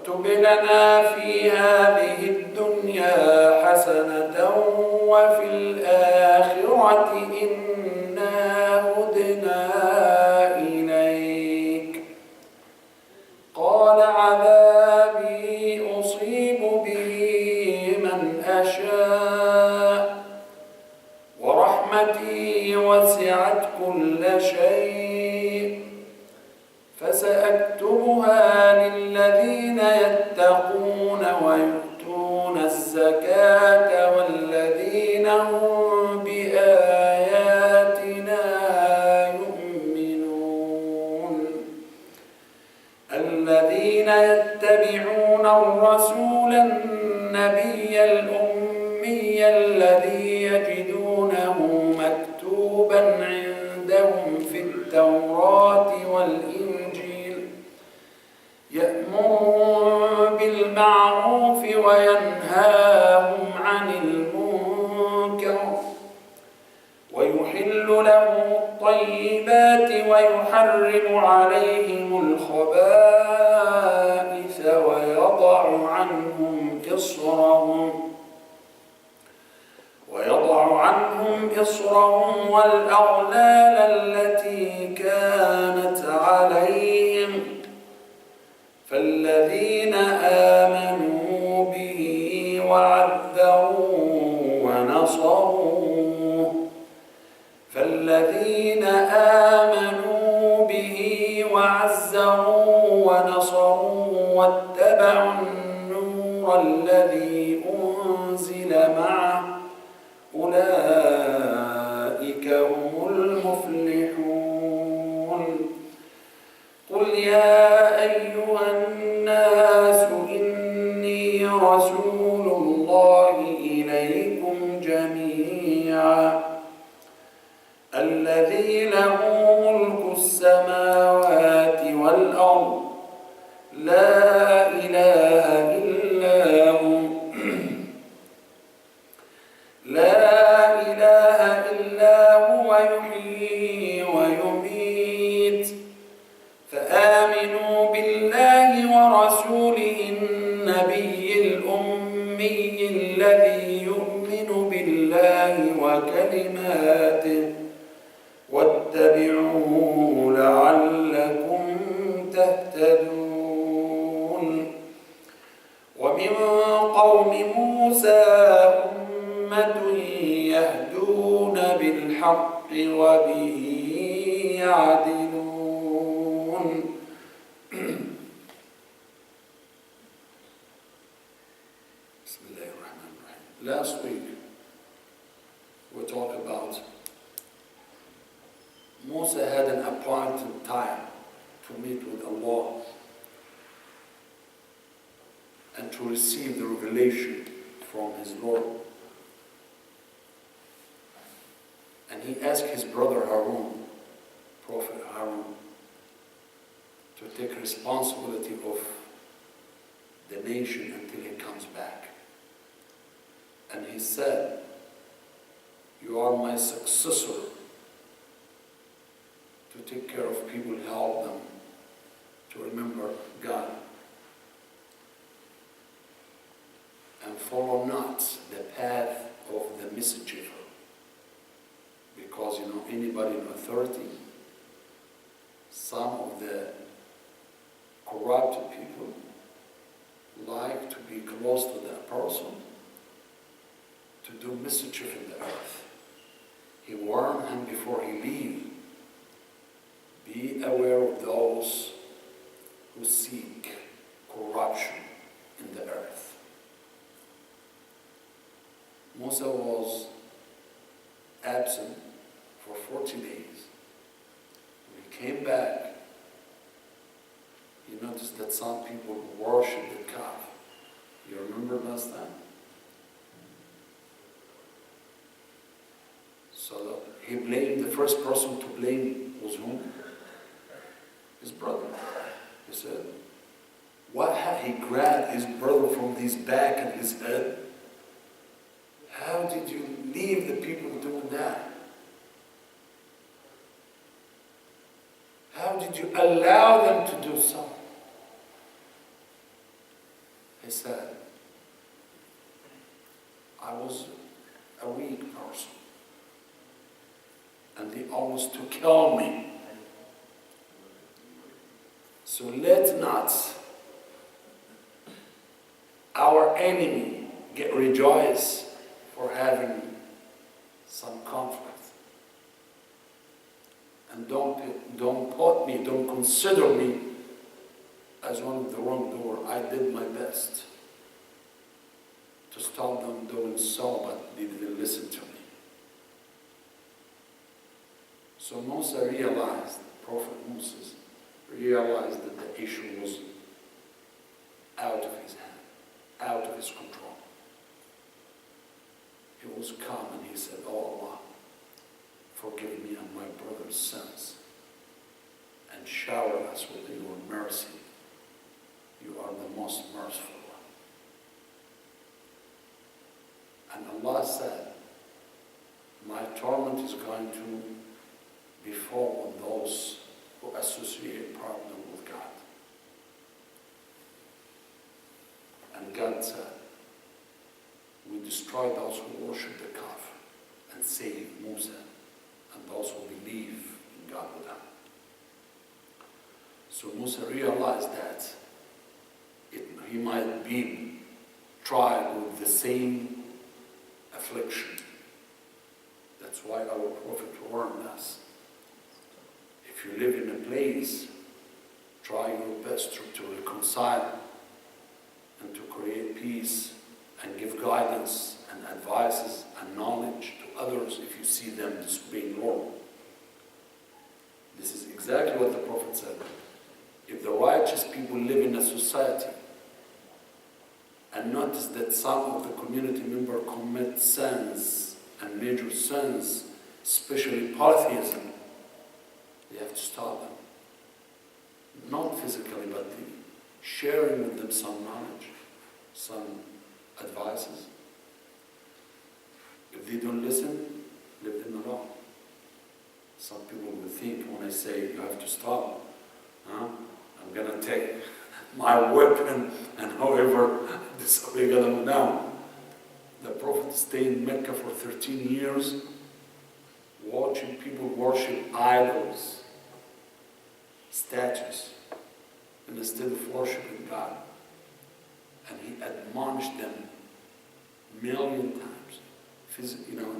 واكتب لنا في هذه الدنيا حسنة وفي الآخرة إنا هدنا إليك. قال عذابي أصيب به من أشاء ورحمتي وسعت كل شيء فسأكتبها للذين يتقون ويؤتون الزكاة والذين هم بآياتنا يؤمنون. الذين يتبعون الرسول النبي الأمي الذي يجدونه مكتوبا عندهم في التوراة والإنجيل يأمرهم بالمعروف وينهاهم عن المنكر ويحل لهم الطيبات ويحرم عليهم الخبائث ويضع عنهم إصرهم والأغلال التي كانت عليهم. فالذين آمنوا به وعذروه ونصروه واتبعوا النور الذي أنزل معه أولئك هم المفلحون. قل يا أيها الناس إني رسول الله إليكم جميعا الذي له ملك السماوات والأرض لا إله إلا هو يحيي ويميت. فآمنوا بالله ورسوله النبي الأمي الذي يؤمن بالله وكلماته واتبعوه لعلكم تهتدون. ومن قوم موسى أمة يهدون بالحق وبه يعدلون. بسم الله الرحمن الرحيم. Last week we talked about Mosa had an appointed time to meet with Allah and to receive the revelation from his Lord. And he asked his brother Harun, Prophet Harun, to take responsibility of the nation until he comes back. And he said, you are my successor to take care of people, help them to remember God. And follow not the path of the mischief. Because, anybody in authority, some of the corrupt people like to be close to that person to do mischief in the earth. He warned him before he leave, be aware of those who seek corruption in the earth. Mosa was absent for 40 days. When he came back, he noticed that some people worship the calf. You remember last time? So he blamed, the first person to blame was whom? His brother. He said, why had he grabbed his brother from his back and his head? How did you leave the people doing that? How did you allow them to do so? He said, I was a weak person, and they almost to kill me. So let not our enemy get rejoiced for having some conflict. And don't consider me as one of the wrongdoer. I did my best to stop them doing so, but they didn't listen to me. So Mosa realized, Prophet Moses realized that the issue was out of his hand, out of his control. He was calm and he said, Oh Allah, forgive me and my brother's sins, and shower us with your mercy. You are the most merciful one. And Allah said, my torment is going to befall on those who associate partner with God. And God said, we destroy those who worship the calf and save Mosa and those who believe in God with them. So Mosa realized that he might be tried with the same affliction. That's why our Prophet warned us. If you live in a place, try your best to reconcile and to create peace and give guidance and advices and knowledge to others if you see them disobeying Lord. This is exactly what the Prophet said. If the righteous people live in a society and notice that some of the community members commit sins and major sins, especially polytheism, they have to stop them. Not physically, but sharing with them some knowledge, some advices. If they don't listen, leave them alone. Some people will think when I say you have to stop, I'm going to take my weapon and however disobey God. Now, the Prophet stayed in Mecca for 13 years watching people worship idols, statues, instead of worshiping God. And he admonished them a million times.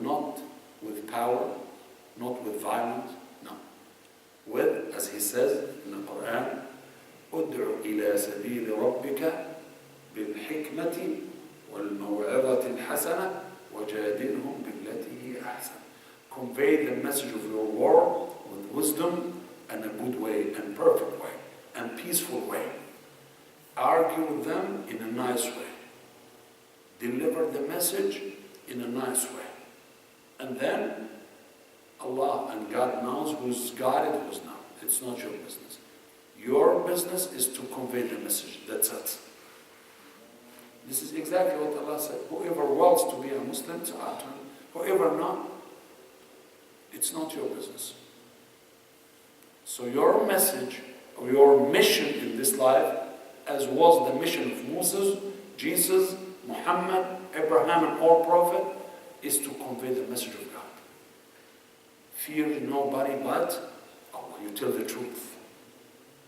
Not with power, not with violence, no. With, as he says in the Quran, ادع إلى سبيل ربك بالحكمة والموعظة الحسنة وجادلهم بالتي هي أحسن. Convey the message of your Lord with wisdom and a good way and perfect way and peaceful way. Argue with them in a nice way. Deliver the message in a nice way. And then Allah and God knows who's guided, who's not. It's not your business. Your business is to convey the message. That's it. This is exactly what Allah said. Whoever wants to be a Muslim, to enter. Whoever not, it's not your business. So your message, or your mission in this life, as was the mission of Moses, Jesus, Muhammad, Abraham, and all prophets, is to convey the message of God. Fear nobody but Allah. You tell the truth.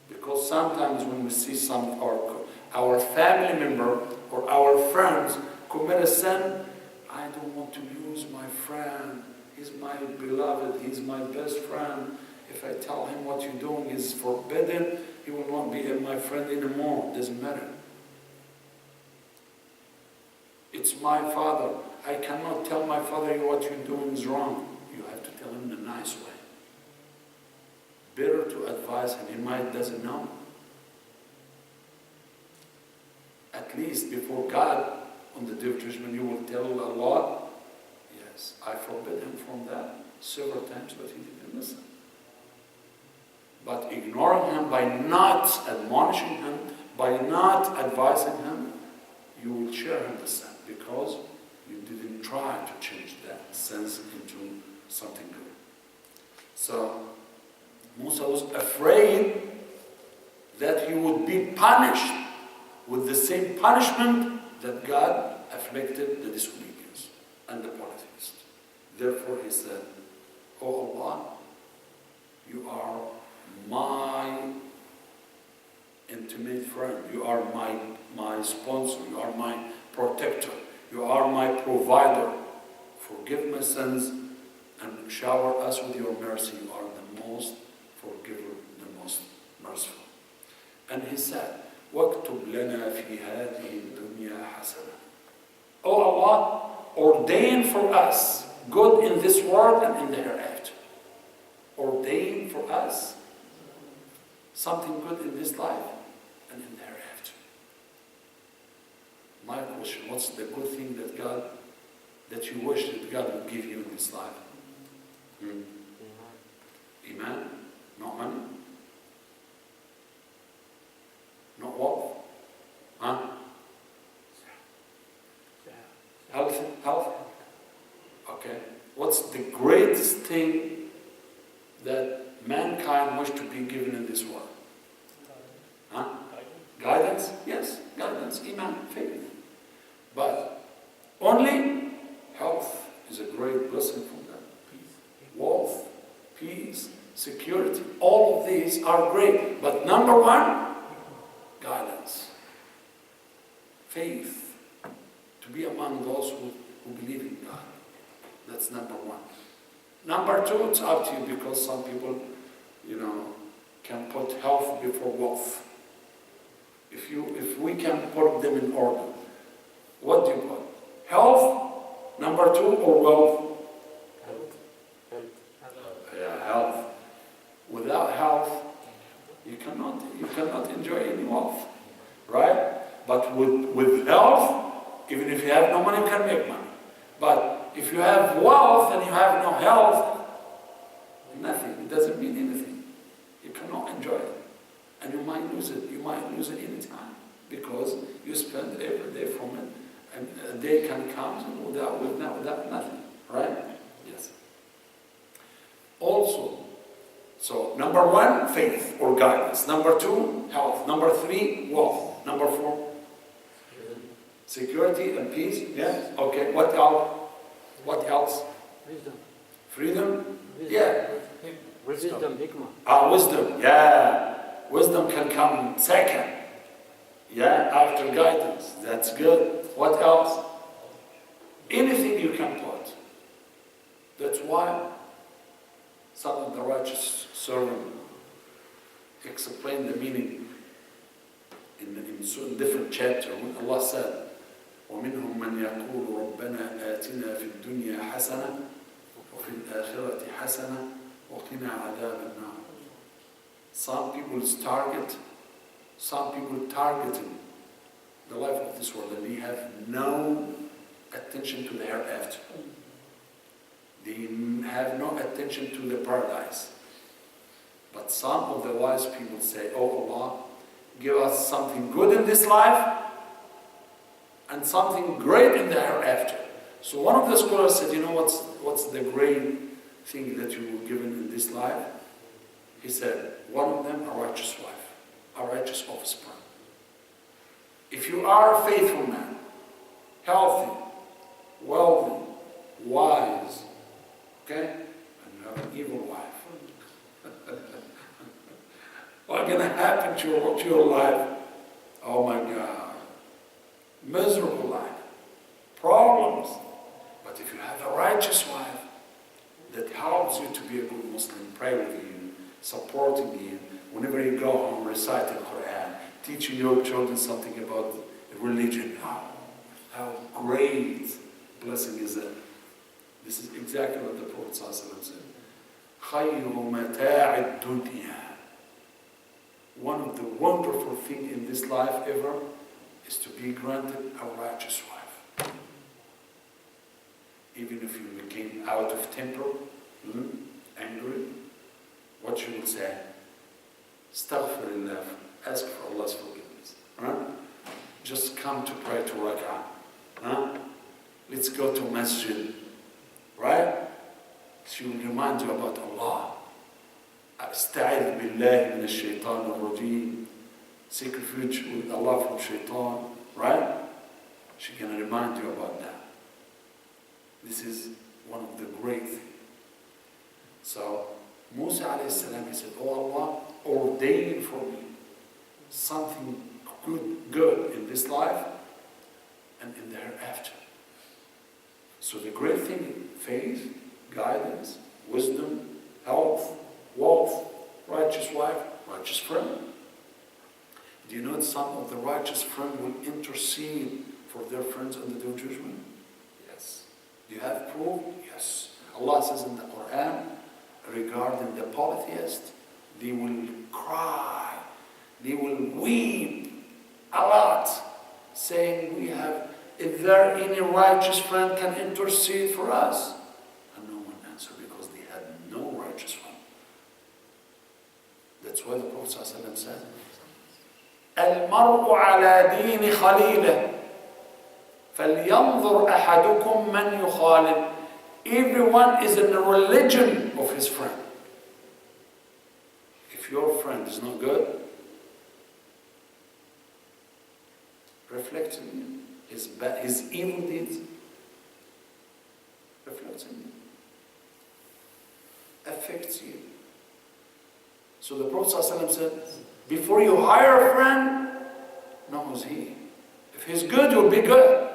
Because sometimes when we see some of our family member or our friends commit a sin, I don't want to lose my friend. He's my beloved. He's my best friend. If I tell him what you're doing is forbidden, he will not be my friend anymore. Doesn't matter. It's my father. I cannot tell my father what you're doing is wrong. You have to tell him in a nice way. Better to advise him. He might doesn't know. At least before God on the Day of Judgment, you will tell Allah, yes, I forbid him from that several times, but he didn't listen. But ignoring him by not admonishing him, by not advising him, you will share him the sin because you didn't try to change that sense into something good. So Mosa was afraid that he would be punished with the same punishment that God afflicted the disobedience and the polytheists. Therefore he said, "Oh Allah, you are my intimate friend. You are my sponsor. You are my protector. You are my provider. Forgive my sins and shower us with your mercy. You are the most forgiver, the most merciful." And he said, "وَاكْتُبْ لَنَا فِي هَذِهِ الدُّنْيَا حَسَنًا." Oh Allah, ordain for us good in this world and in the hereafter. Ordain for us something good in this life and in the hereafter. My question, what's the good thing that you wish that God would give you in this life? Iman? Not money? Not wealth? Huh? Health? Health? Okay. What's the greatest thing that mankind wish to be given in this world? Huh? Guidance? Yes, guidance, Iman, faith. But only health is a great blessing from God. Wealth, peace, security, all of these are great. But number one, guidance. Faith. To be among those who believe in God. That's number one. Number two, it's up to you, because some people, can put health before wealth. If we can put them in order, what do you put? Health, number two, or wealth? Yeah, health. Without health, you cannot enjoy any wealth, right? But with health, even if you have no money, you can make money. But if you have wealth and you have no health, nothing. It doesn't mean anything. You cannot enjoy it. And you might lose it. You might lose it any time, because you spend every day from it, and a day can come without nothing. Right? Yes. Also, so number one, faith or guidance. Number two, health. Number three, wealth. Number four, security and peace. Yes. Okay. What else? What else? Wisdom. Freedom. Yeah. Wisdom, hikmah. Wisdom. Yeah. Wisdom can come second. Yeah. After guidance. That's good. What else? Anything you can put. That's why some of the righteous servants explain the meaning in different chapter when Allah said, وَمِنْهُمْ مَنْ يَقُولُ رَبَّنَا آتِنَا فِي الدُّنْيا حَسَنَةً وَفِي الْآخِرَةِ حَسَنَةً وَقِنَا عَذَابَ النَّارِ. Some people targeting the life of this world, and they have no attention to the hereafter. They have no attention to the paradise. But some of the wise people say, "Oh Allah, give us something good in this life and something great in the hereafter." So one of the scholars said, what's the great thing that you were given in this life? He said, one of them, a righteous wife, a righteous offspring. If you are a faithful man, healthy, wealthy, wise, okay, and you have an evil wife, what's going to happen to your life? Oh my God. Miserable life. Problems. But if you have a righteous wife that helps you to be a good Muslim, pray with you, supporting you, whenever you go home, recite the Quran, teaching your children something about religion. How great blessing is that? This is exactly what the Prophet ﷺ said. خَيْرُ مَتَاعِ الدُّنْيَا. One of the wonderful things in this life ever is to be granted a righteous wife. Even if you became out of temper, angry, what you will say? Astaghfirullah, ask for Allah's forgiveness. Right? Just come to pray to rak'ah. Huh? Let's go to masjid. Right? She will remind you about Allah. أستعذ بالله من الشيطان الرجيم. seek refuge with Allah from shaitan, right? She can remind you about that. This is one of the great things. So Musa alayhi salam, he said, oh Allah, ordain for me something good in this life and in the hereafter. So the great thing, faith, guidance, wisdom, health, wealth, righteous wife, righteous friend. Do you know that some of the righteous friends will intercede for their friends on the Day of Judgment? Yes. Do you have proof? Yes. Allah says in the Quran regarding the polytheist, they will cry, they will weep a lot, saying, is there any righteous friend can intercede for us? And no one answered because they had no righteous friend. That's why the Prophet ﷺ said, المرء على دين خليله فلينظر أحدكم من يخالل. Everyone is in the religion of his friend. If your friend is not good, reflect on him. His evil deeds, reflects on you, affects you. So the Prophet ﷺ said, before you hire a friend, know who's he. If he's good, you'll be good.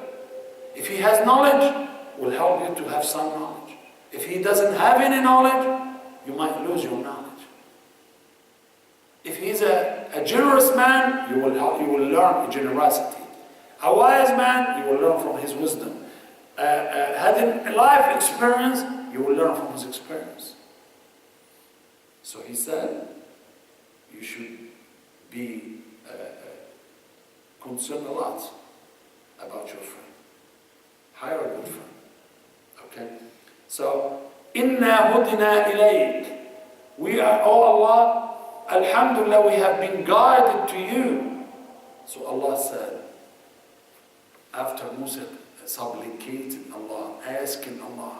If he has knowledge, will help you to have some knowledge. If he doesn't have any knowledge, you might lose your knowledge. If he's a generous man, you will learn generosity. A wise man, you will learn from his wisdom. Having a life experience, you will learn from his experience. So he said, you should be concerned a lot about your friend. Hire a good friend. Okay? So, Inna hudina ilayk. We are, oh Allah, Alhamdulillah, we have been guided to you. So Allah said, after Musa supplicating Allah, asking Allah,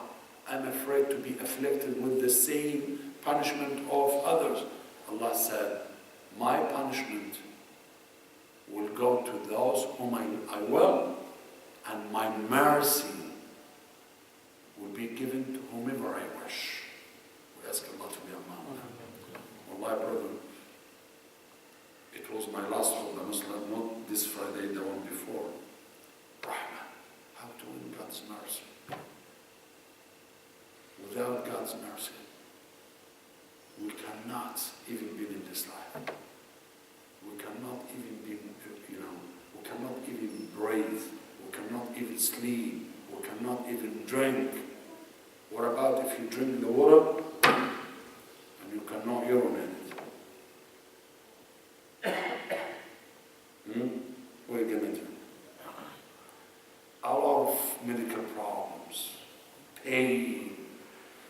I'm afraid to be afflicted with the same punishment of others. Allah said, my punishment will go to those whom I will, and my mercy will be given to whomever I wish. We ask Allah to be among them. Wallahi, brother, it was my last khutbah, Muslim, not this Friday, the one before. Rahmah, how to win God's mercy. Without God's mercy, we cannot even be in this life. We cannot even be, we cannot even breathe. We cannot even sleep. We cannot even drink. What about if you drink the water and you cannot urinate it? What are you going to do? A lot of medical problems, pain.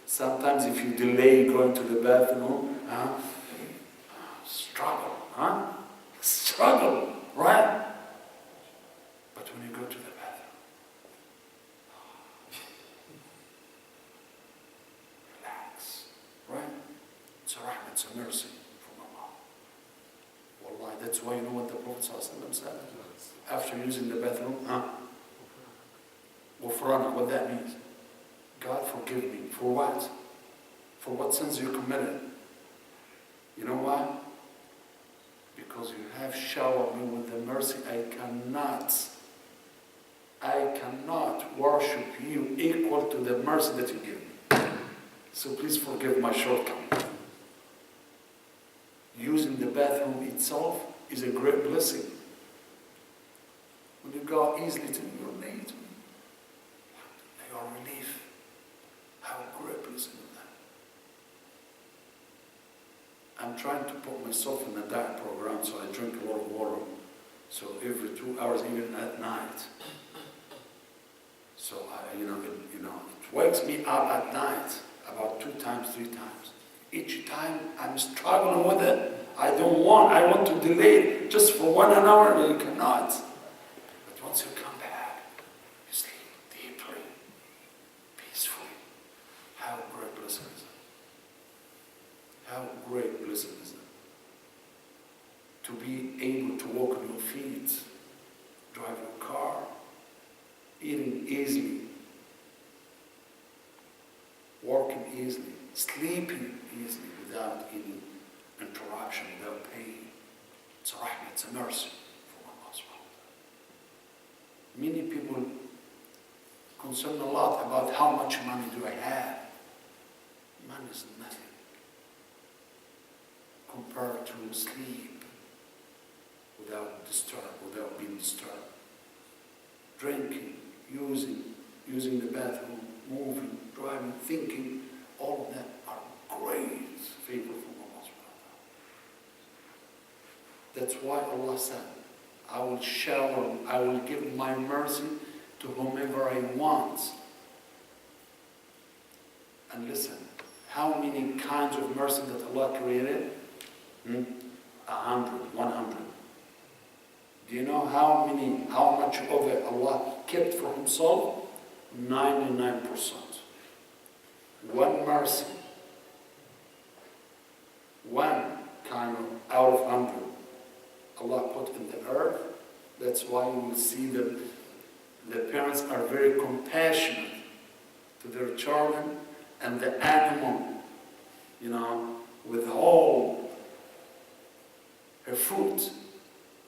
Sometimes if you delay going to the bathroom, struggle, struggle, right? But when you go to the bathroom, relax, right? It's a rahmah, it's a mercy from Allah. Wallahi, that's why you know what the Prophet ﷺ said? After using the bathroom, Ghufrana, what that means? God forgive me. For what? For what sins you committed? You know why? Because you have showered me with the mercy. I cannot worship you equal to the mercy that you give me. So please forgive my shortcomings. Using the bathroom itself is a great blessing. When you go easily to urinate, you are relief. How great blessing is that? I'm trying to put myself in a diet program, so I drink a lot of water. So every 2 hours, even at night. So it wakes me up at night about 2 times, 3 times. Each time I'm struggling with it. I want to delay it just for 1 hour, but you cannot. But once you come back, you sleep deeply, peacefully. How great blessing is it? How great blessing is it? to be able to walk on your feet, drive your car, eating easily, working easily, sleeping easily without any interruption, without pain. It's a rahmah, it's a mercy from Allah subhanahu wa ta'ala. Many people concerned a lot about how much money do I have. Money is nothing compared to sleep without being disturbed. Drinking, using the bathroom, moving, driving, thinking, all of that are great favor from Allah subhanahu wa ta'ala. That's why Allah said, I will give my mercy to whomever I want. And listen, how many kinds of mercy that Allah created? 100, 100. Do you know how much of it Allah kept for Himself? 99%. One mercy, one kind of out of 100, Allah put in the earth. That's why you will see that the parents are very compassionate to their children, and the animal, withhold her food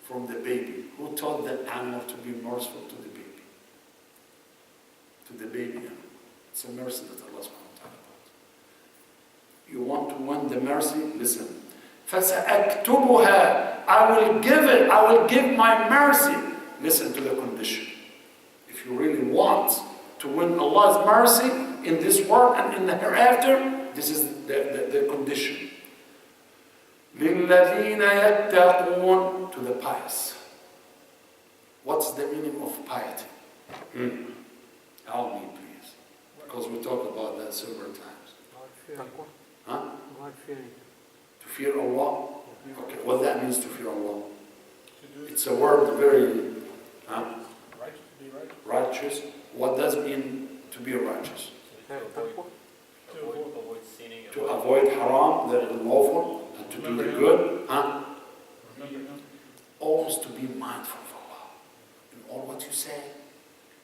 from the baby. Who taught that animal to be merciful to the baby? To the baby animal. It's a mercy that Allah subhanahu wa ta'ala put. You want to win the mercy? Listen. فَسَأَكْتُبُهَا, I will give my mercy. Listen to the condition. If you really want to win Allah's mercy in this world and in the hereafter, this is the condition. لِلَّذِينَ يَتَّقُونَ, to the pious. What's the meaning of piety? Help me, please. Because we talked about that several times. Huh? To fear Allah? Okay, what that means to fear Allah? It's a word very righteous. What does it mean to be righteous? To avoid haram, that is lawful, and to do the good. Always to be mindful of Allah. In all what you say,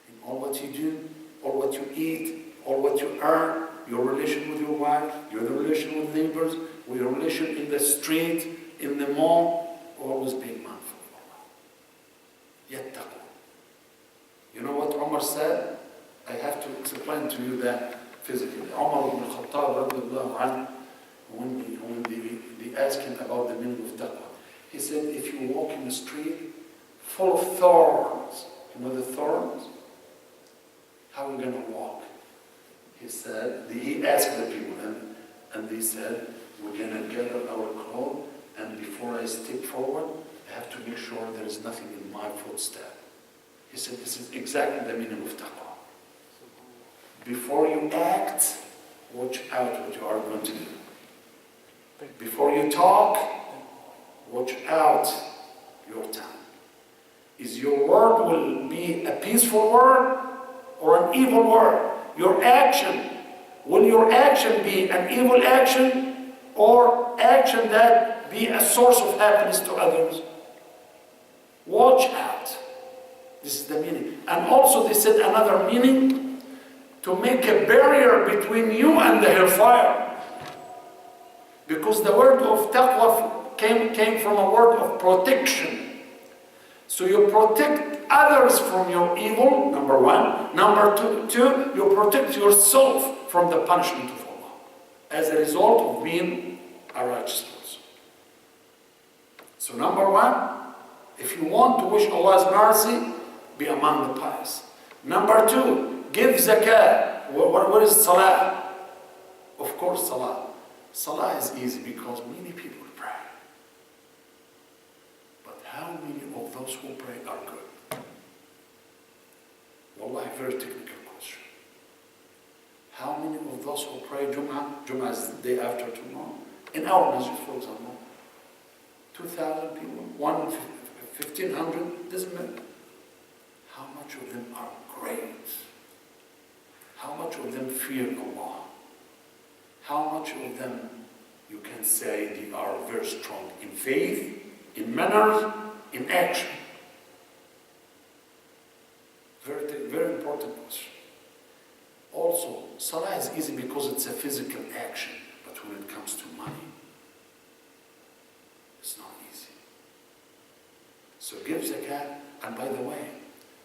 in all what you do, all what you eat, all what you earn, your relation with your wife, your relation with neighbors, with your relation in the street, in the mall, always being mindful of Allah. Yattaqun. You know what Umar said? I have to explain to you that physically. Umar ibn Khattab, radiallahu anhu, when they asked him about the meaning of taqwa, he said, if you walk in the street full of thorns, you know the thorns? How are we going to walk? He said, he asked the people, and they said, we're going to gather our clothes, and before I step forward, I have to make sure there is nothing in my footstep. He said, this is exactly the meaning of taqwa. Before you act, watch out what you are going to do. Before you talk, watch out your tongue. Is your word will be a peaceful word or an evil word? Your action, will your action be an evil action or action that be a source of happiness to others? Watch out. This is the meaning. And also they said another meaning, to make a barrier between you and the hellfire. Because the word of taqwa came from a word of protection. So you protect others from your evil, number one. Number two, you protect yourself from the punishment of Allah as a result of being a righteous person. So number one, if you want to wish Allah's mercy, be among the pious. Number two, give zakah. What is salah? Of course, salah. Salah is easy because many people pray. But how many of those who pray are good? Wallahi, very technical question. How many of those who pray Jum'ah? Jum'ah is the day after tomorrow. In our masjid, for example, 2,000 people, 1,500, doesn't matter. How much of them are great? How much of them fear Allah? How much of them you can say they are very strong in faith in manners, in action. Very, very important question. Also, salah is easy because it's a physical action, but when it comes to money, it's not easy. So give zakat, and by the way,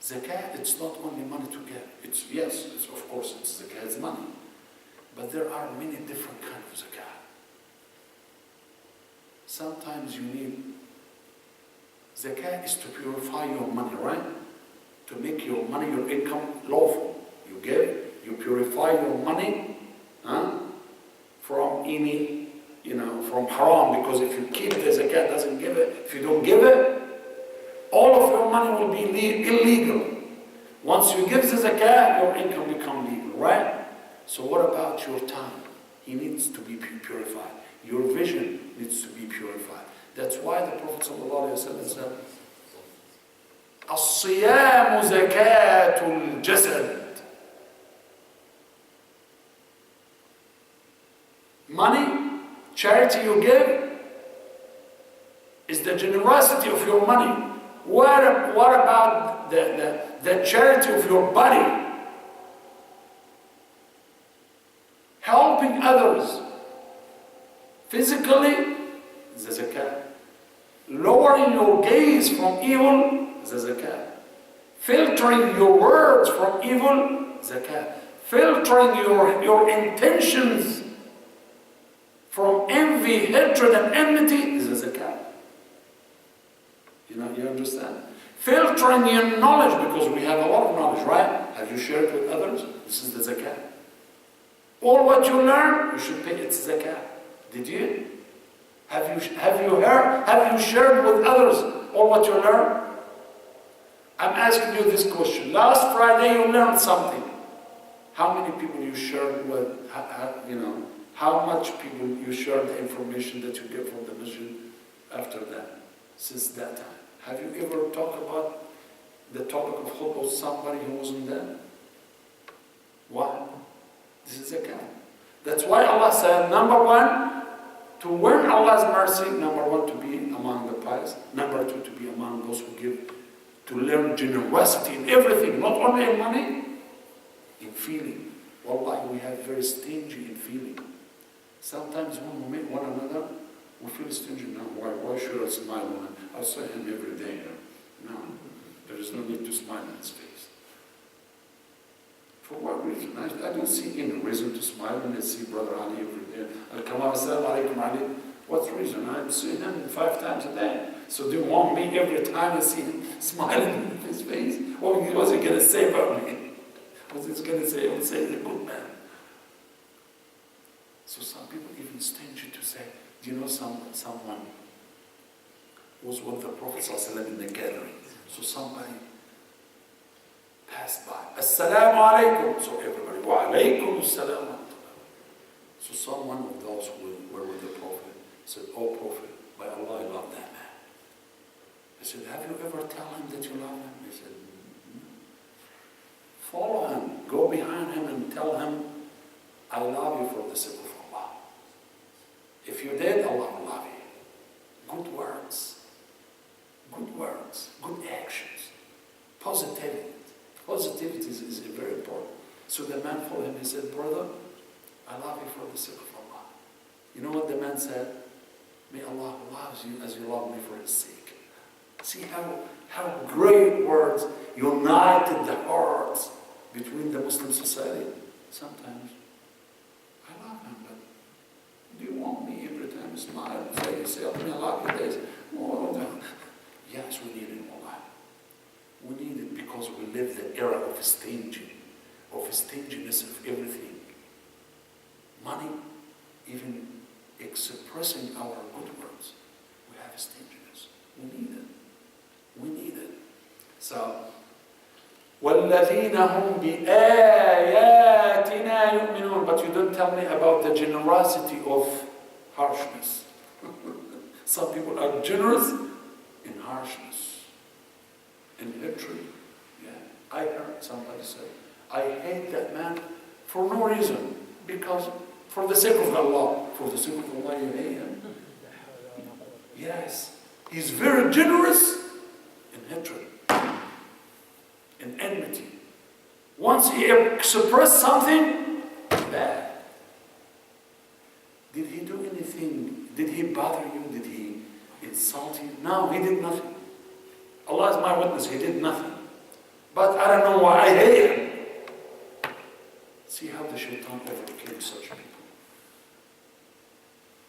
zakat, it's not only money to give. Yes, of course, it's zakat, it's money. But there are many different kinds of zakat. Sometimes you need, zakat is to purify your money, right? To make your money, your income lawful. You give, you purify your money from any, from haram, because if you keep the zakat, doesn't give it, if you don't give it, all of your money will be illegal. Once you give the zakat, your income becomes legal, right? So what about your time? It needs to be purified. Your vision needs to be purified. That's why the Prophet ﷺ said, الصيام زكاة الجسد. Money, charity you give, is the generosity of your money. What about the charity of your body? Helping others physically, the zakat. Lowering your gaze from evil, the zakat. Filtering your words from evil, zakat. Filtering your intentions from envy, hatred, and enmity is the zakat. You understand? Filtering your knowledge, because we have a lot of knowledge, right? Have you shared it with others? This is the zakat. All what you learn, you should pay its zakat. Did you? Have you shared with others all what you learned? I'm asking you this question. Last Friday you learned something. How many people you shared with? How much people you shared the information that you get from the masjid after that, since that time? Have you ever talked about the topic of khutbah with somebody who wasn't there? Why? This is zakat. That's why Allah said, number one, to win Allah's mercy, number one, to be among the pious, number two, to be among those who give, to learn generosity in everything, not only in money, in feeling. Wallahi, we have very stingy in feeling. Sometimes when we meet one another, we feel stingy. Now, why should I smile when I see him every day? No, there is no need to smile in his face. For what reason? I don't see any reason to smile when I see Brother Ali every day. I'll come up and say, Assalamu alaikum Ali. What's the reason? I see him 5 times a day. So do you want me every time I see him smiling in his face? What's he going to say about me? What's he going to say? He'll say he's a good man. So some people even stingy to say, do you know someone was with the Prophet ﷺ in the gathering? So somebody passed by. Assalamu alaikum. So everybody, wa alaikum assalam. So someone of those who were with the Prophet said, oh Prophet, by Allah, I love that man. I said, have you ever tell him that you love him? He said, follow him, go behind him and tell him, I love you for the sake of Allah. If you did, Allah will love you. Good words, good actions, positivity. Positivity is very important. So the man followed him and said, brother, I love you for the sake of Allah. You know what the man said? May Allah love you as you love me for his sake. See how great words united the hearts between the Muslim society. Sometimes, I love him, but do you want me every time you smile and say, I love you this? Oh, no. Yes, we need it, Allah. We need it because we live the era of stinginess of everything. Money, even expressing our good words, we have stinginess. We need it. So, وَالَّذِينَ هُمْ بِآيَاتِنَا يُؤْمِنُونَ. But you don't tell me about the generosity of harshness. Some people are generous in harshness, in hatred. Yeah. I heard somebody say, I hate that man for no reason, because for the sake of Allah, you hate him. Yes, He's very generous in hatred, in enmity. Once he expressed something bad, did he do anything? Did he bother you? Did he insult you? No, he did nothing. Allah is my witness, he did nothing. But I don't know why I hate him. See how the shaitan overcame such people.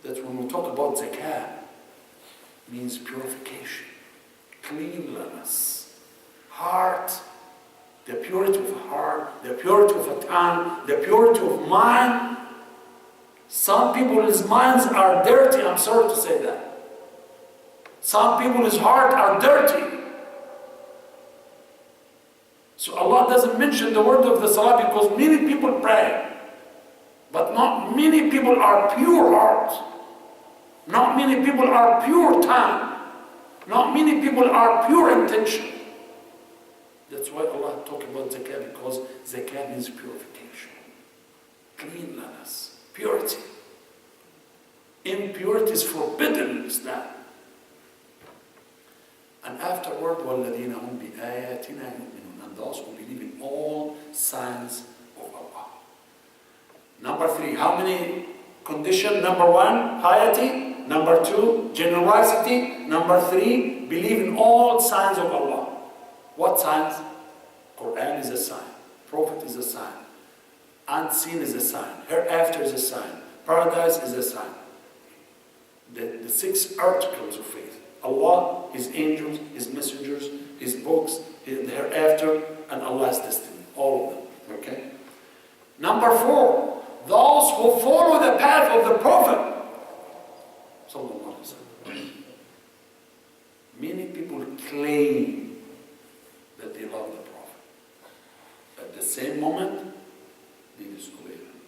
That's when we talk about zakah, means purification, cleanliness, heart, the purity of heart, the purity of a tongue, the purity of mind. Some people's minds are dirty, I'm sorry to say that. Some people's heart are dirty. So Allah doesn't mention the word of the salah because many people pray. But not many people are pure heart. Not many people are pure tongue. Not many people are pure intention. That's why Allah talk about zakah, because zakah means purification, cleanliness, purity. Impurity is forbidden in Islam. And afterward, وَالَّذِينَ هُمْ بِآيَاتِنَا يُؤْمِنُونَ, and those who believe in all signs of Allah. Number 3, how many conditions? Number 1, piety. Number 2, generosity. Number 3, believe in all signs of Allah. What signs? Quran is a sign. Prophet is a sign. Unseen is a sign. Hereafter is a sign. Paradise is a sign. The 6 articles of faith. Allah, His angels, His messengers, His books, the hereafter, and Allah's destiny. All of them. Okay? Number 4, those who follow the path of the Prophet. Many people claim that they love the Prophet. At the same moment, they disobey him.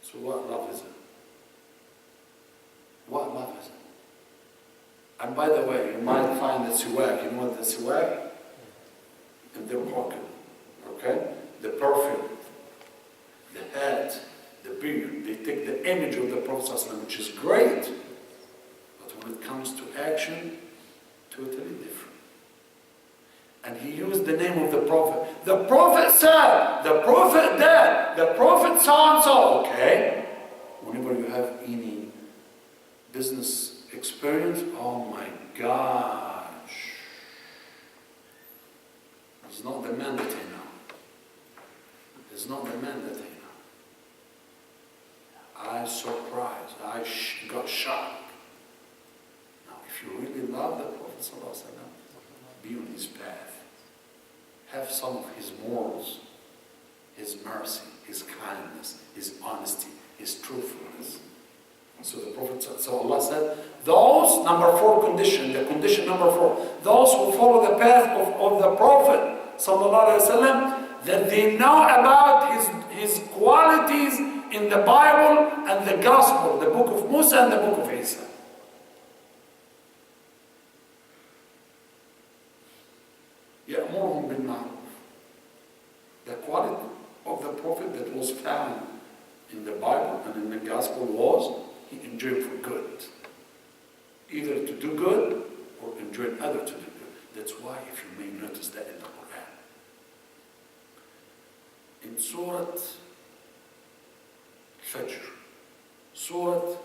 So what love is it? What love is it? And by the way, you might find the siwak. You know what the siwak? In their pocket. Okay? The perfume, the hat, the beard. They take the image of the Prophet ﷺ, which is great. But when it comes to action, totally different. And he used the name of the Prophet. The Prophet said, the Prophet did, the Prophet so and so. Okay? Whenever you have any business experience, oh my gosh. It's not the man that I know. It's not the man that I know. I was surprised. I got shocked. Now, if you really love the Prophet ﷺ, be on his path. Have some of his morals, his mercy, his kindness, his honesty, his truthfulness. So the Prophet said, so Allah said, those, number 4 condition, the condition number 4, those who follow the path of the Prophet ﷺ, that they know about his qualities in the Bible and the Gospel, the book of Mosa and the book of Isa. يَأْمُرُهُمْ بِالْمَعْرُوفِ. The quality of the Prophet that was found in the Bible and in the Gospel was he enjoined for good. Either to do good or enjoin others to do good. That's why, if you may notice that in the Quran. In Surah Fajr, Surah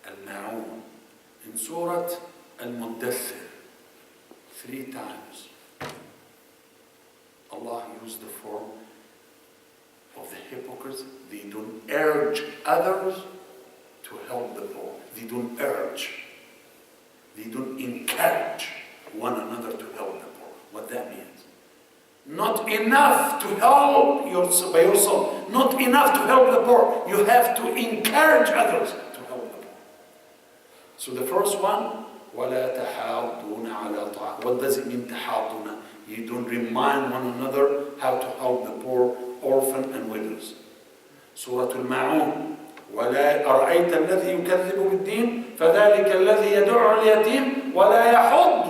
Al-Ma'un, in Surah Al-Muddathir, 3 times, Allah used the form of the hypocrites. They don't urge others to help the poor. They don't urge. They don't encourage one another to help the poor. What that means? Not enough to help by yourself. Not enough to help the poor. You have to encourage others to help the poor. So the first one, وَلَا تَحَاضُّونَ عَلَى طَعَامِ. What does it mean, تَحَاضُّونَ? You don't remind one another how to help the poor, orphan and widows. Surah Al-Ma'un. وَلَا أَرَأَيْتَ الَّذِي يُكَذِّبُ بِالدِّينِ فَذَلِكَ الَّذِي يَدُعُّ الْيَتِيمَ وَلَا يَحُضُّ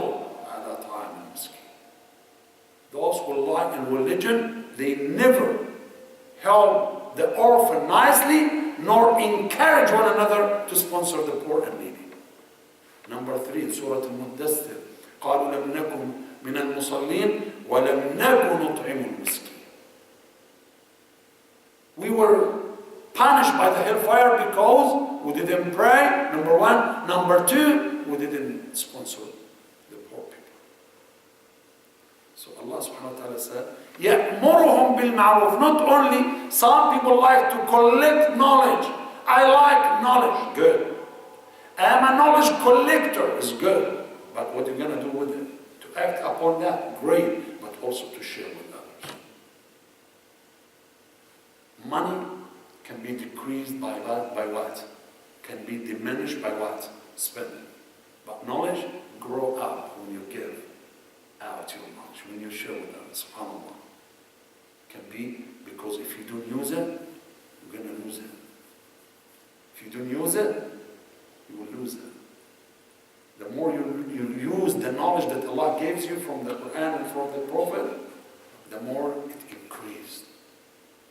عَلَى طَعَامِ الْمِسْكِينِ. Those who lie in religion, they never help the orphan nicely, nor encourage one another to sponsor the poor and needy. Number 3, Surah Al-Muddathir. قالوا لم نكن من المصلين ولم نكن نطعم المسكين. We were punished by the hellfire because we didn't pray, number 1. Number 2, we didn't sponsor the poor people. So Allah subhanahu wa ta'ala said, يَأْمُرُهُمْ بِالْمَعْرُوفِ. Not only, some people like to collect knowledge. I like knowledge, good. I am a knowledge collector, is good. But what are you going to do with it? To act upon that, great, but also to share with others. Money can be decreased by what? Can be diminished by what? Spending. But knowledge, grow up when you give out your knowledge, when you share with others. SubhanAllah. Can be, because if you don't use it, you're going to lose it. If you don't use it, you will lose it. The more you use the knowledge that Allah gives you from the Quran and from the Prophet, the more it increased.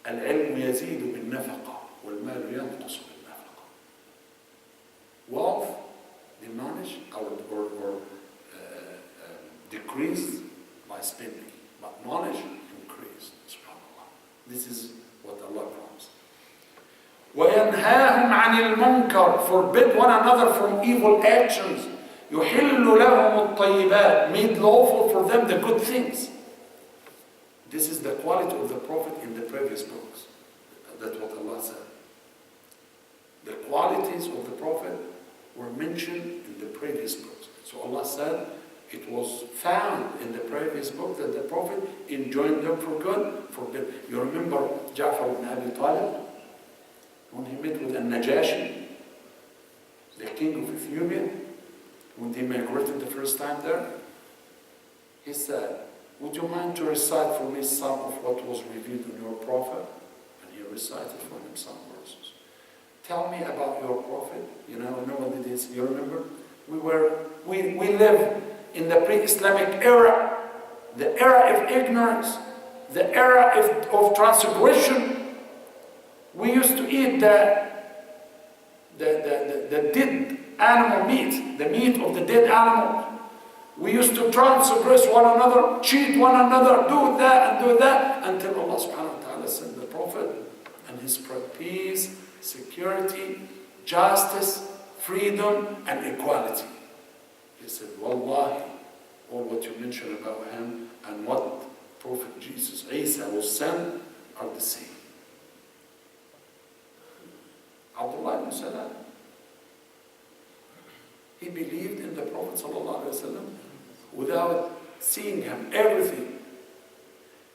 العلم يزيد بالنفقة والمال ينقص بالنفقة. Wealth diminished or decreased by spending, but knowledge increased. SubhanAllah. This is what Allah promised. وَيَنْهَاهُمْ عَنِ الْمُنْكَرِ. Forbid one another from evil actions. يُحِلُّ لَهُمُ الطَّيِّبَاتِ. Made lawful for them the good things. This is the quality of the Prophet in the previous books. That's what Allah said. The qualities of the Prophet were mentioned in the previous books. So Allah said it was found in the previous book that the Prophet enjoined them for good, forbid. You remember Ja'far ibn Abi Talib? When he met with Al-Najashi, the king of Ethiopia, when they migrated the first time there, he said, would you mind to recite for me some of what was revealed in your prophet? And he recited for him some verses. Tell me about your prophet. You know what it is. You remember? We live in the pre-Islamic era, the era of ignorance, the era of transgression. We used to eat the dead animal meat, the meat of the dead animal. We used to transgress one another, cheat one another, do that and do that, until Allah subhanahu wa ta'ala sent the Prophet and his peace, security, justice, freedom, and equality. He said, Wallahi, all what you mentioned about him and what Prophet Jesus, Isa, was sent are the same. Abdullah ibn Salam, he believed in the Prophet sallallahu alaihi wasallam without seeing him, everything.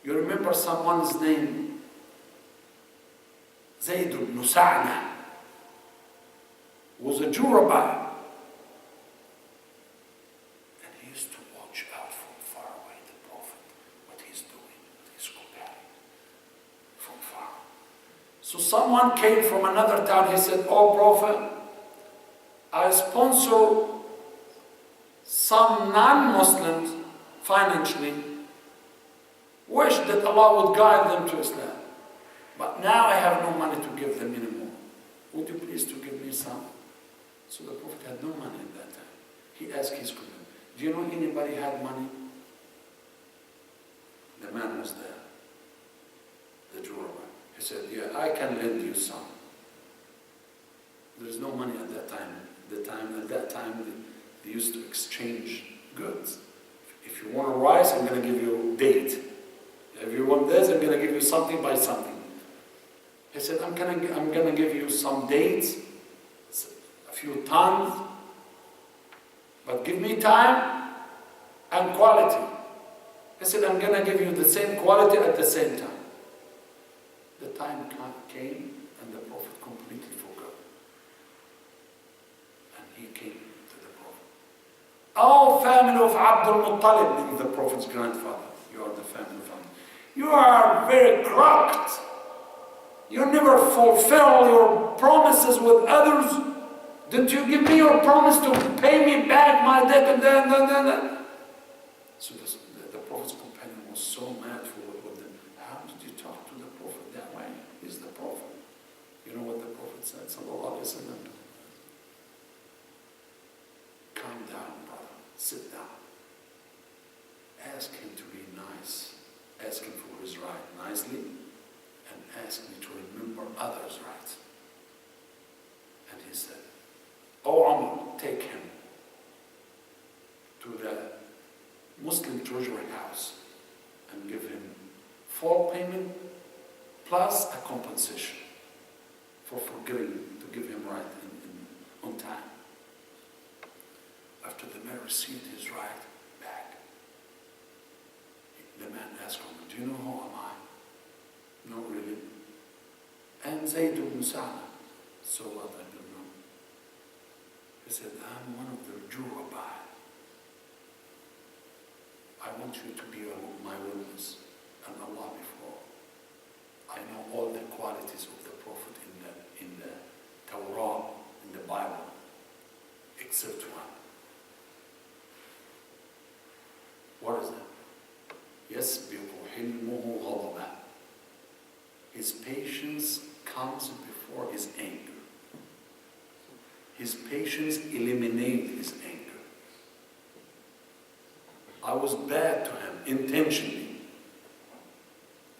You remember someone's name, Zayd ibn Sa'na, was a Jew rabbi. And he used to watch out from far away the Prophet, what he's doing, what he's comparing from far. So someone came from another town, he said, oh Prophet, I sponsor some non-Muslims financially, wish that Allah would guide them to Islam. But now I have no money to give them anymore. Would you please to give me some? So the Prophet had no money at that time. He asked his companion, do you know anybody had money? The man was there, the Jew rabbi. He said, yeah, I can lend you some. There's no money at that time. At that time, they used to exchange goods. If you want rice, I'm going to give you date. If you want this, I'm going to give you something by something. He said, I'm going to give you some dates, a few tons, but give me time and quality. He said, I'm going to give you the same quality at the same time. The time came and the Prophet completely forgot. And he came to the Prophet. Oh, family of Abdul Muttalib, meaning the Prophet's grandfather. You are the family. You are very corrupt. You never fulfill your promises with others. Didn't you give me your promise to pay me back my debt and then? So the Prophet's companion was so mad for what them. How did you talk to the Prophet that way? He's the Prophet. You know what the Prophet said? Sallallahu Alaihi Wasallam. Come down, brother. Sit down. Ask him to be nice. Ask him for his right nicely, and ask me to remember others' rights. And he said, "Oh, Umar, take him to the Muslim treasury house and give him full payment plus a compensation for forgetting to give him right on time." After the man received his right back, the man asked him, "Do you know who am I?" "No, really." "And Zayd ibn Sa'd." "So what? I don't know." He said, "I'm one of the Jew rabbi. I want you to be my witness and Allah before. I know all the qualities of the Prophet in the Torah, in the Bible, except one." What is that? يَسْبِقُ حِلْمُهُ غَضَبًا. His patience comes before his anger. His patience eliminates his anger. I was bad to him intentionally.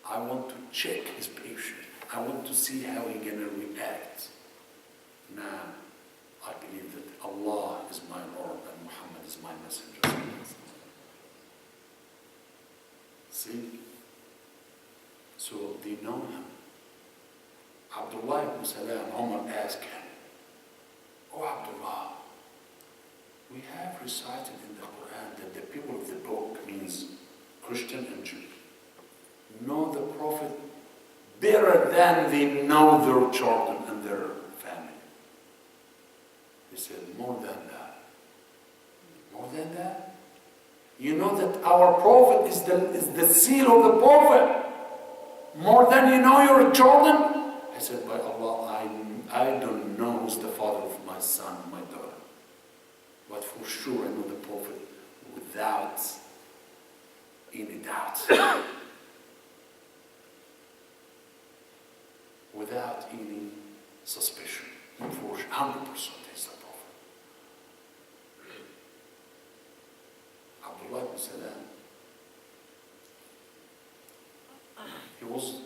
I want to check his patience. I want to see how he's going to react. Now, I believe that Allah is my Lord and Muhammad is my messenger. See? So they know him. Abdullah ibn Salam, Umar asked him, "Oh Abdullah, we have recited in the Quran that the people of the book," means Christian and Jew, "know the Prophet better than they know their children and their family." He said, "More than that." "More than that? You know that our Prophet is the seal of the Prophet. More than you know your children?" I said, "By Allah, I don't know who's the father of my son, my daughter. But for sure I know the Prophet without any doubt." Without any suspicion. For 100% he's the Prophet. Abdullah ibn Salam, he was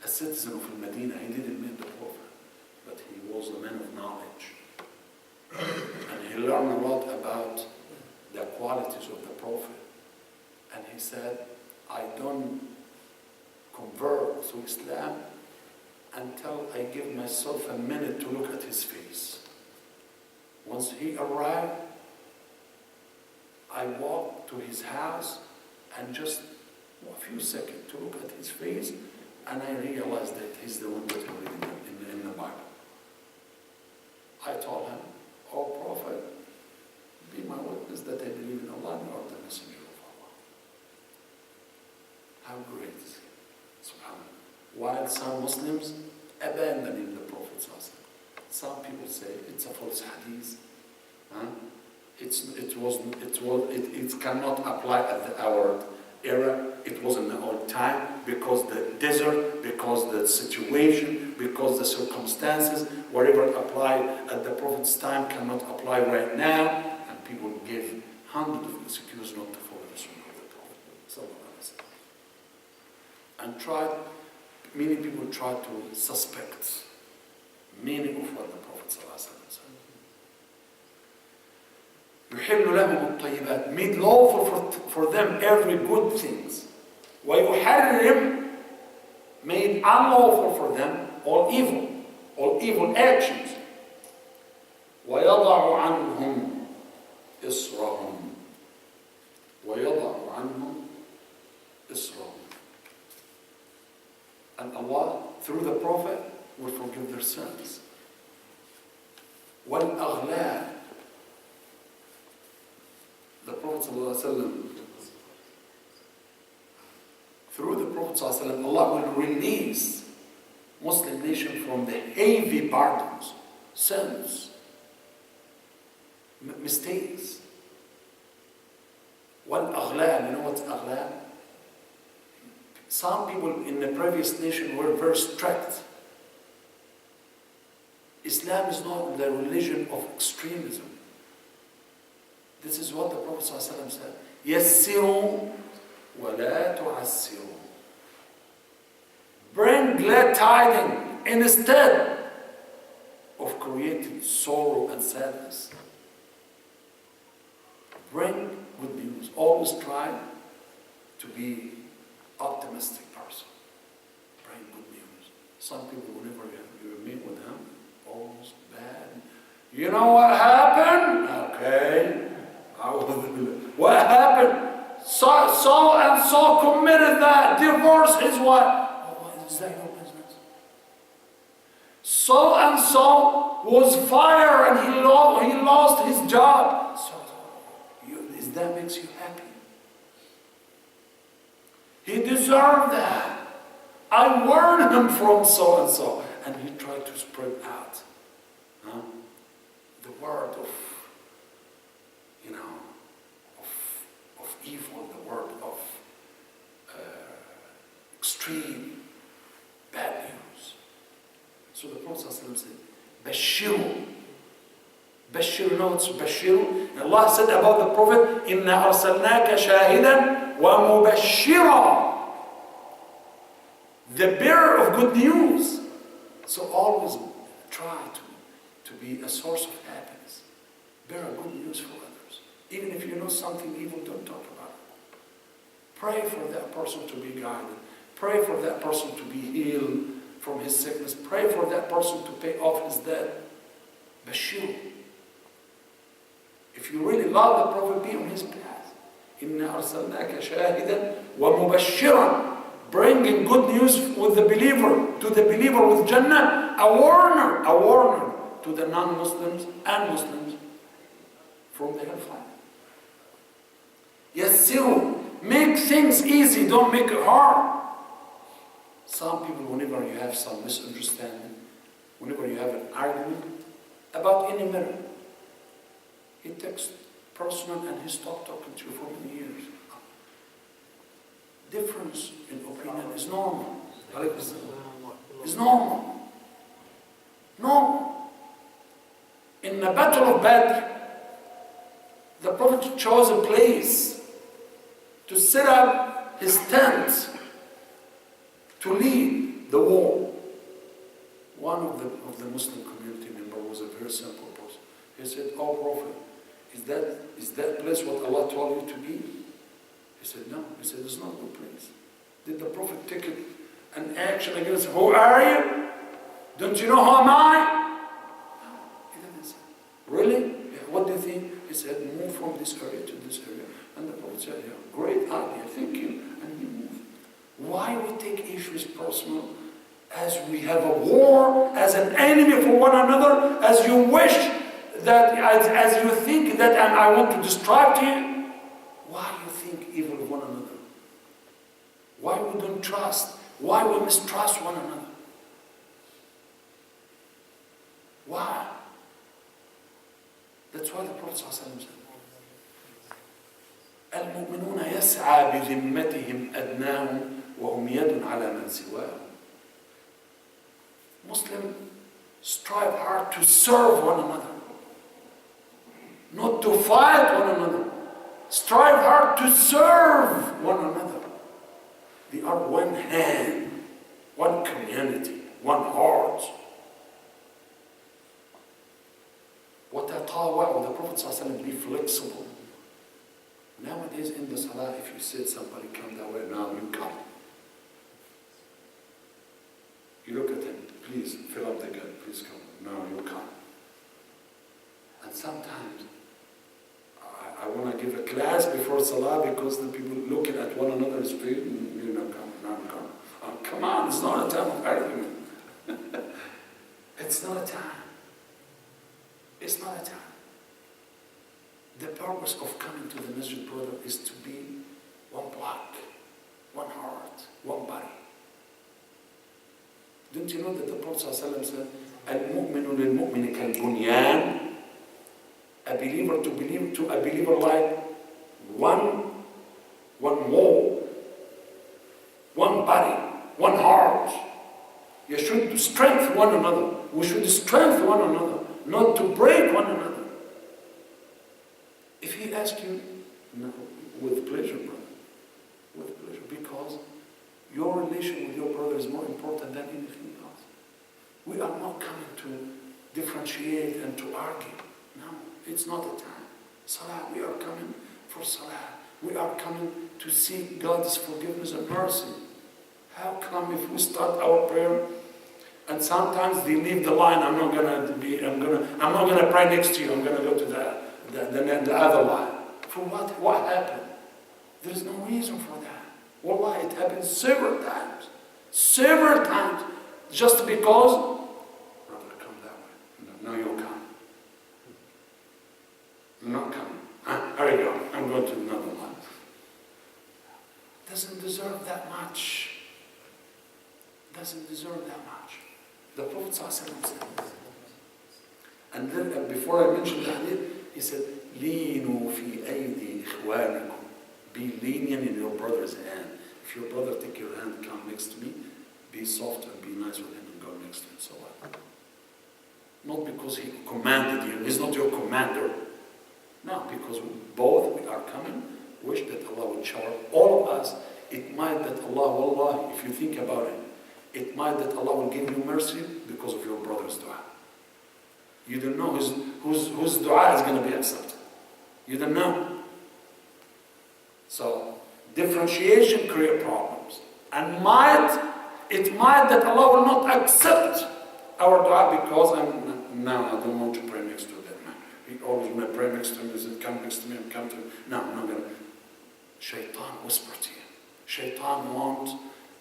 a citizen of Medina. He didn't meet the Prophet, but he was a man of knowledge. And he learned a lot about the qualities of the Prophet. And he said, "I don't convert to Islam until I give myself a minute to look at his face. Once he arrived, I walked to his house and just a few seconds to look at his face, and I realized that he's the one that I read in the Bible." I told him, "Oh Prophet, be my witness that I believe in Allah and you are the messenger of Allah." How great is he? SubhanAllah. While some Muslims abandoning the Prophet. Some people say it's a false hadith. It cannot apply at our era. It was in the old time because the desert, because the situation, because the circumstances, whatever applied at the Prophet's time cannot apply right now. And people give hundreds of excuses not to follow the Sunnah of the Prophet. And many people try to suspect meaning of what the Prophet said. يُحِلُّ لَهُمُ الطَّيِّبَاتِ, made lawful for them every good things. وَيُحَرِّمْ, made unlawful for them all evil actions. وَيَضَعُ عَنْهُمْ إِصْرَهُمْ, وَيَضَعُ عَنْهُمْ إِصْرَهُمْ. And Allah, through the Prophet, will forgive their sins. وَالْأَغْلَالِ, the Prophet ﷺ, through the Prophet ﷺ, Allah will release Muslim nation from the heavy burdens, sins, mistakes. وَالْأَغْلَالِ, you know what's أغلال? Some people in the previous nation were very strict. Islam is not the religion of extremism. This is what the Prophet ﷺ said. يَسِّرُوا وَلَا تُعَسِّرُوا. Bring glad tidings instead of creating sorrow and sadness. Bring good news. Always try to be optimistic person. Bring good news. Some people, whenever you meet with them, always bad. You know what happened? Okay. What happened? So and so committed that. Divorce is what? Oh, is that your business? So and so was fired and he lost his job. So that makes you happy. He deserved that. I warned him from so and so, and he tried to spread out the word of, of evil, the word of extreme bad news. So the Prophet ﷺ said, Bashiru. Bashir notes, Bashir. Allah said about the Prophet, Inna arsalnaka shahidan wa mubashira. The bearer of good news. So always try to be a source of happiness. Bear good news for others. Even if you know something evil, don't talk about it. Pray for that person to be guided. Pray for that person to be healed from his sickness. Pray for that person to pay off his debt. Bashir. If you really love the Prophet, be on his path. Inna arsalnaka shahidan wa mubashiran. Bringing good news with the believer, to the believer with Jannah, a warner to the non-Muslims and Muslims from the hellfire. Yassiru, make things easy, don't make it hard. Some people, whenever you have some misunderstanding, whenever you have an argument about any matter, he takes personal and he stopped talking to you for many years. Difference in opinion is normal. It's normal. Normal. In the battle of Badr, the Prophet chose a place to set up his tent to lead the war. One of the Muslim community member was a very simple person. He said, "Oh Prophet, is that place what Allah told you to be?" He said, "No." He said, "It's not a good place." Did the Prophet take an action against him? Who are you? Don't you know who am I? No, he didn't say. Really? Yeah, what do you think? He said, "Move from this area to this area." And the Prophet said, "Yeah, great idea, thank you." And he moved. Why we take issues personal? As we have a war, as an enemy for one another, as you wish that, as you think that I want to distract you. Why you think evil of one another? Why we don't trust? Why we mistrust one another? Why? That's why the Prophet ﷺ said, المؤمنون يسعى بذمتهم أدناهم وهم يد على من سواهم. Muslims strive hard to serve one another, not to fight one another. Strive hard to serve one another. They are one hand, one community, one heart. وَتَطَاوَعُوا. The Prophet ﷺ be flexible. Nowadays in the salah, if you said somebody come that way, now you come. You look at him, please fill up the gap, please come. Now you come. And sometimes I want to give a class before Salah because the people looking at one another's feet and come. Oh, come on, it's not a time of argument. It's not a time. It's not a time. The purpose of coming to the masjid, brother, is to be one block, one heart, one body. Don't you know that the Prophet ﷺ said, "Al-mu'minu lil-mu'mini kal-bunyan." A believer to a believer like one wall, one body, one heart. You should strengthen one another. We should strengthen one another, not to break one another. If he he asks you, no, with pleasure, brother. With pleasure. Because your relation with your brother is more important than anything else. We are not coming to differentiate and to argue. No, it's not the time. Salah, we are coming for Salah. We are coming to seek God's forgiveness and mercy. How come if we start our prayer and sometimes they leave the line, I'm not gonna pray next to you, I'm gonna go to the other line. For what? What happened? There is no reason for that. Wallah, it happened several times. Several times. Just because, brother, come that way. No, you'll come. I'm not coming. There you go. I'm going to another one. Doesn't deserve that much. Doesn't deserve that much. The Prophet ﷺ said this. And then before I mentioned the hadith, he said, "Leenu fi aydi ikhwanikum." Be lenient in your brother's hand. If your brother take your hand, come next to me, be soft and be nice with him and go next to him. So what? Not because he commanded you. He's not your commander. No, because we are coming, wish that Allah will shower all of us. It might that Allah, wallah, if you think about it, it might that Allah will give you mercy because of your brother's dua. You don't know whose dua is going to be accepted. You don't know. So, differentiation creates problems. And it might that Allah will not accept our dua because I don't want to pray next to that man. He always when I pray next to him, he said, come next to me and come to him. No, I'm not going to. Shaitan whisper to you. Shaitan wants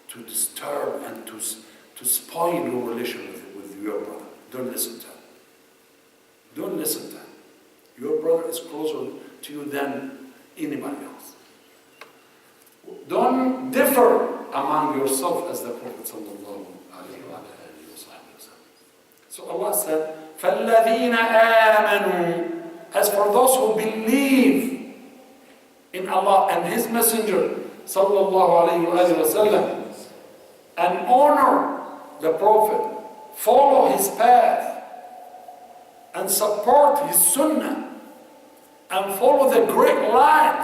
to disturb and to spoil your relation with your brother. Don't listen to him. Don't listen to him. Your brother is closer to you than anybody else. Don't differ among yourself as the Prophet sallallahu alaihi wasallam. So Allah said, فَالَّذِينَ آمَنُوا. As for those who believe in Allah and His Messenger sallallahu alaihi wasallam and honor the Prophet, follow his path and support his sunnah and follow the great light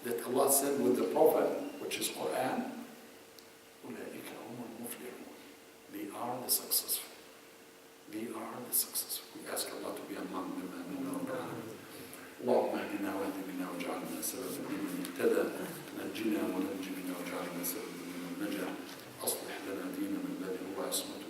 that Allah sent with the Prophet, which is Quran. They are the successful. They are the successful. We ask Allah to be among them. اللهم اهدنا واهد بنا واجعلنا سببا لمن اهتدى نجنا وننج بنا واجعلنا سببا لمن نجا اصلح لنا ديننا الذي هو عصمة